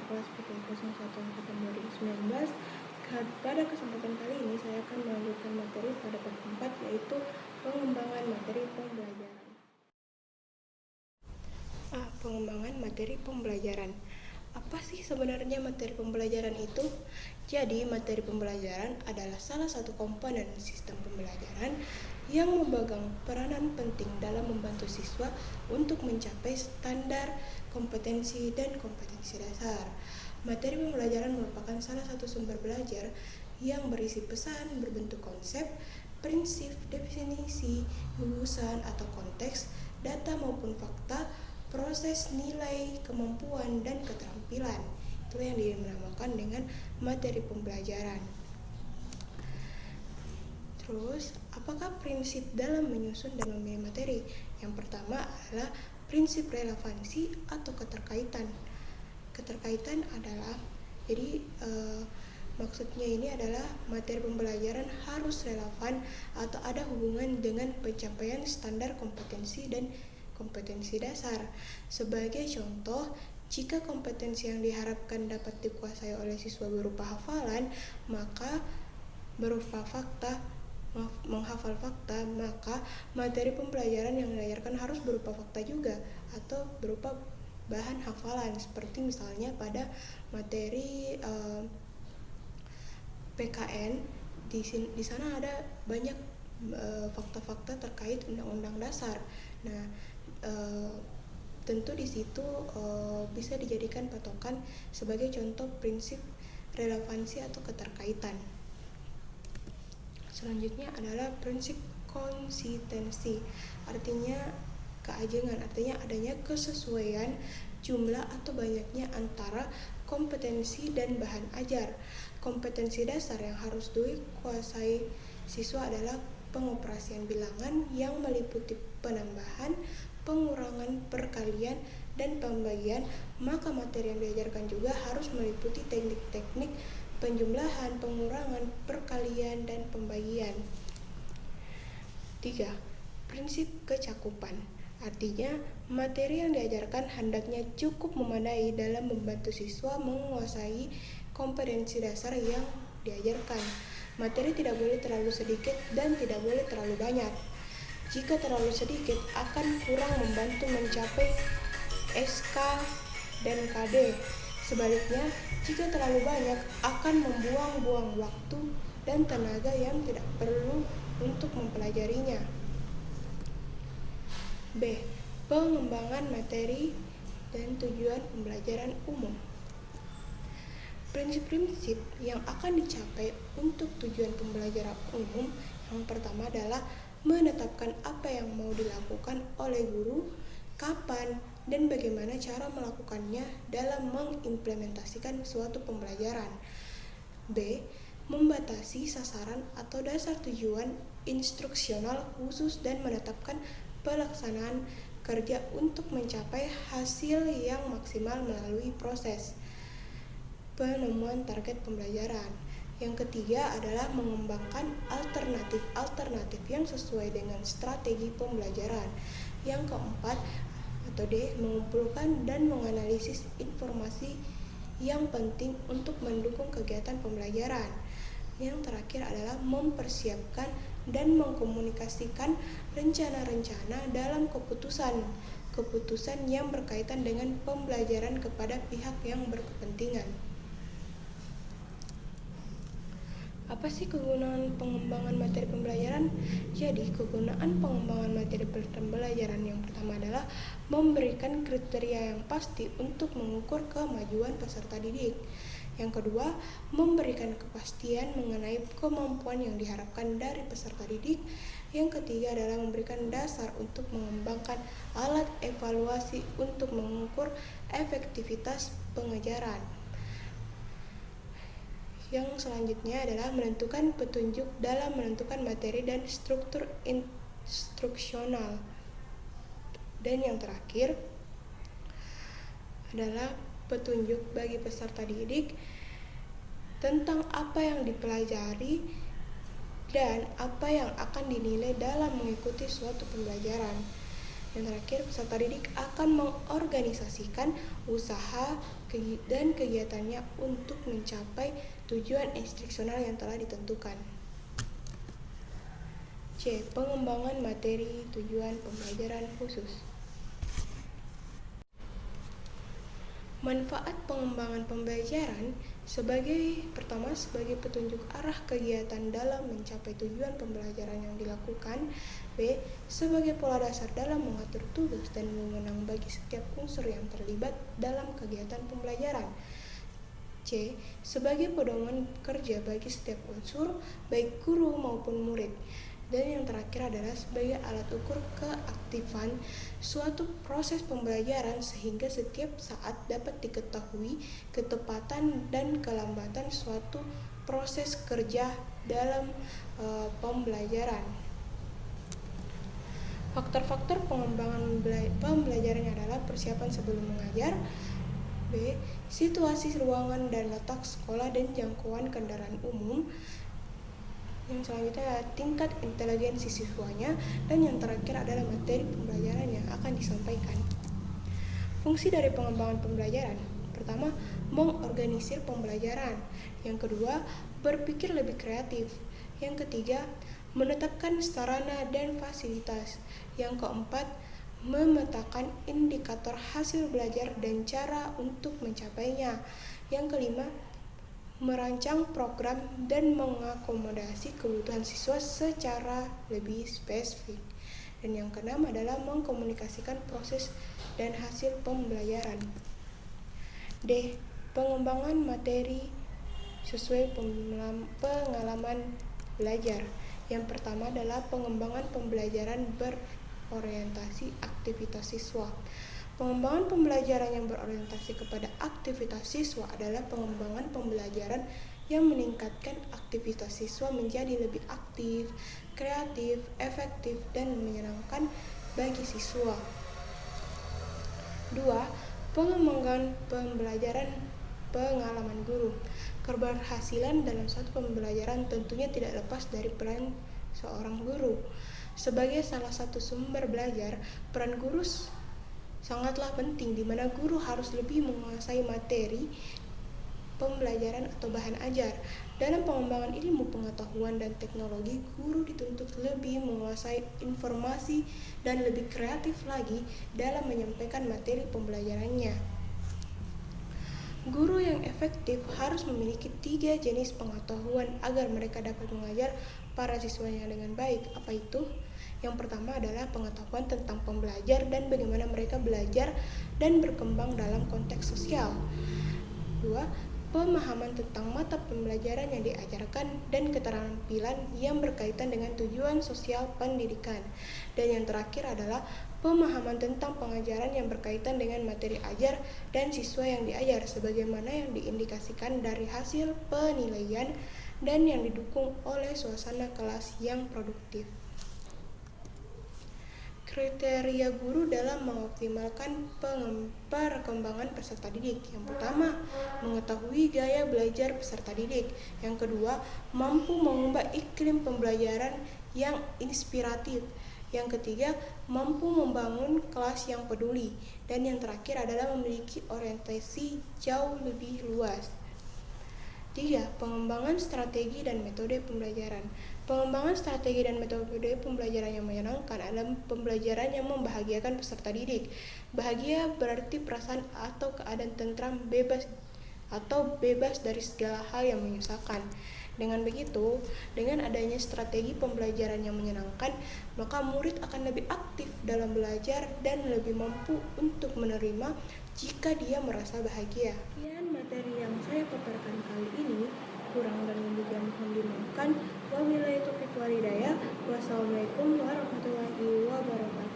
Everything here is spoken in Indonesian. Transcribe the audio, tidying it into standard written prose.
kelas PT01 Angkatan 2019. Pada kesempatan kali ini saya akan melanjutkan materi pada bab 4, yaitu pengembangan materi pembelajaran. Pengembangan materi pembelajaran. Apa sih sebenarnya materi pembelajaran itu? Jadi, materi pembelajaran adalah salah satu komponen sistem pembelajaran yang memegang peranan penting dalam membantu siswa untuk mencapai standar kompetensi dan kompetensi dasar. Materi pembelajaran merupakan salah satu sumber belajar yang berisi pesan berbentuk konsep, prinsip, definisi, rumusan atau konteks, data maupun fakta, proses, nilai, kemampuan, dan keterampilan. Itu yang dinamakan dengan materi pembelajaran. Terus, apakah prinsip dalam menyusun dan memilih materi? Yang pertama adalah prinsip relevansi atau keterkaitan. Keterkaitan adalah, maksudnya ini adalah materi pembelajaran harus relevan atau ada hubungan dengan pencapaian standar kompetensi dan kompetensi dasar. Sebagai contoh, jika kompetensi yang diharapkan dapat dikuasai oleh siswa berupa hafalan, maka menghafal fakta, maka materi pembelajaran yang diajarkan harus berupa fakta juga atau berupa bahan hafalan, seperti misalnya pada materi PKN. Di sana ada banyak fakta-fakta terkait undang-undang dasar. Nah, tentu di situ bisa dijadikan patokan sebagai contoh prinsip relevansi atau keterkaitan. Selanjutnya adalah prinsip konsistensi, artinya keajengan, artinya adanya kesesuaian jumlah atau banyaknya antara kompetensi dan bahan ajar. Kompetensi dasar yang harus dikuasai siswa adalah pengoperasian bilangan yang meliputi penambahan, pengurangan, perkalian, dan pembagian. Maka materi yang diajarkan juga harus meliputi teknik-teknik penjumlahan, pengurangan, perkalian, dan pembagian. 3. Prinsip kecakupan, artinya materi yang diajarkan hendaknya cukup memadai dalam membantu siswa menguasai kompetensi dasar yang diajarkan. Materi tidak boleh terlalu sedikit dan tidak boleh terlalu banyak. Jika terlalu sedikit akan kurang membantu mencapai SK dan KD. Sebaliknya, jika terlalu banyak akan membuang-buang waktu dan tenaga yang tidak perlu untuk mempelajarinya. B. Pengembangan materi dan tujuan pembelajaran umum. Prinsip-prinsip yang akan dicapai untuk tujuan pembelajaran umum yang pertama adalah menetapkan apa yang mau dilakukan oleh guru, kapan, dan bagaimana cara melakukannya dalam mengimplementasikan suatu pembelajaran. B. Membatasi sasaran atau dasar tujuan instruksional khusus dan menetapkan pelaksanaan kerja untuk mencapai hasil yang maksimal melalui proses penemuan target pembelajaran. Yang ketiga adalah mengembangkan alternatif yang sesuai dengan strategi pembelajaran. Yang keempat atau D, mengumpulkan dan menganalisis informasi yang penting untuk mendukung kegiatan pembelajaran. Yang terakhir adalah mempersiapkan dan mengkomunikasikan rencana-rencana dalam keputusan yang berkaitan dengan pembelajaran kepada pihak yang berkepentingan. Apa sih kegunaan pengembangan materi pembelajaran? Jadi, kegunaan pengembangan materi pembelajaran yang pertama adalah memberikan kriteria yang pasti untuk mengukur kemajuan peserta didik. Yang kedua, memberikan kepastian mengenai kemampuan yang diharapkan dari peserta didik. Yang ketiga adalah memberikan dasar untuk mengembangkan alat evaluasi untuk mengukur efektivitas pengajaran. Yang selanjutnya adalah menentukan petunjuk dalam menentukan materi dan struktur instruksional. Dan yang terakhir adalah petunjuk bagi peserta didik tentang apa yang dipelajari dan apa yang akan dinilai dalam mengikuti suatu pembelajaran. Yang terakhir, peserta didik akan mengorganisasikan usaha dan kegiatannya untuk mencapai tujuan instruksional yang telah ditentukan. C. Pengembangan materi tujuan pembelajaran khusus. Manfaat pengembangan pembelajaran pertama sebagai petunjuk arah kegiatan dalam mencapai tujuan pembelajaran yang dilakukan. B. Sebagai pola dasar dalam mengatur tugas dan wewenang bagi setiap unsur yang terlibat dalam kegiatan pembelajaran. C. Sebagai pedoman kerja bagi setiap unsur, baik guru maupun murid. Dan yang terakhir adalah sebagai alat ukur keaktifan suatu proses pembelajaran sehingga setiap saat dapat diketahui ketepatan dan kelambatan suatu proses kerja dalam pembelajaran. Faktor-faktor pengembangan pembelajarannya adalah persiapan sebelum mengajar. B. Situasi ruangan dan letak sekolah dan jangkauan kendaraan umum. Yang selanjutnya adalah tingkat inteligensi siswanya, dan yang terakhir adalah materi pembelajaran yang akan disampaikan. Fungsi dari pengembangan pembelajaran: pertama, mengorganisir pembelajaran. Yang kedua, berpikir lebih kreatif. Yang ketiga, menetapkan sarana dan fasilitas. Yang keempat, memetakan indikator hasil belajar dan cara untuk mencapainya. Yang kelima, merancang program dan mengakomodasi kebutuhan siswa secara lebih spesifik. Dan yang keenam adalah mengkomunikasikan proses dan hasil pembelajaran. D. Pengembangan materi sesuai pengalaman belajar. Yang pertama adalah pengembangan pembelajaran berorientasi aktivitas siswa. Pengembangan pembelajaran yang berorientasi kepada aktivitas siswa adalah pengembangan pembelajaran yang meningkatkan aktivitas siswa menjadi lebih aktif, kreatif, efektif, dan menyenangkan bagi siswa. 2. Pengembangan pembelajaran pengalaman guru. Keberhasilan dalam suatu pembelajaran tentunya tidak lepas dari peran seorang guru. Sebagai salah satu sumber belajar, peran guru sangatlah penting, di mana guru harus lebih menguasai materi pembelajaran atau bahan ajar. Dalam pengembangan ilmu pengetahuan dan teknologi, guru dituntut lebih menguasai informasi dan lebih kreatif lagi dalam menyampaikan materi pembelajarannya. Guru yang efektif harus memiliki 3 jenis pengetahuan agar mereka dapat mengajar para siswanya dengan baik. Apa itu? Yang pertama adalah pengetahuan tentang pembelajar dan bagaimana mereka belajar dan berkembang dalam konteks sosial. 2. Pemahaman tentang mata pembelajaran yang diajarkan dan keterampilan yang berkaitan dengan tujuan sosial pendidikan. Dan yang terakhir adalah pemahaman tentang pengajaran yang berkaitan dengan materi ajar dan siswa yang diajar, sebagaimana yang diindikasikan dari hasil penilaian dan yang didukung oleh suasana kelas yang produktif. Kriteria guru dalam mengoptimalkan perkembangan peserta didik. Yang pertama, mengetahui gaya belajar peserta didik. Yang kedua, mampu mengubah iklim pembelajaran yang inspiratif. Yang ketiga, mampu membangun kelas yang peduli. Dan yang terakhir adalah memiliki orientasi jauh lebih luas. 3. Pengembangan strategi dan metode pembelajaran. Pengembangan strategi dan metode pembelajaran yang menyenangkan adalah pembelajaran yang membahagiakan peserta didik. Bahagia berarti perasaan atau keadaan tentram, bebas dari segala hal yang menyusahkan. Dengan begitu, dengan adanya strategi pembelajaran yang menyenangkan, maka murid akan lebih aktif dalam belajar dan lebih mampu untuk menerima jika dia merasa bahagia. Sekian materi yang saya paparkan kali ini, kurang dan lebihnya mohon dimaafkan. Wabillahi taufiq wal hidayah. Wassalamualaikum warahmatullahi wabarakatuh.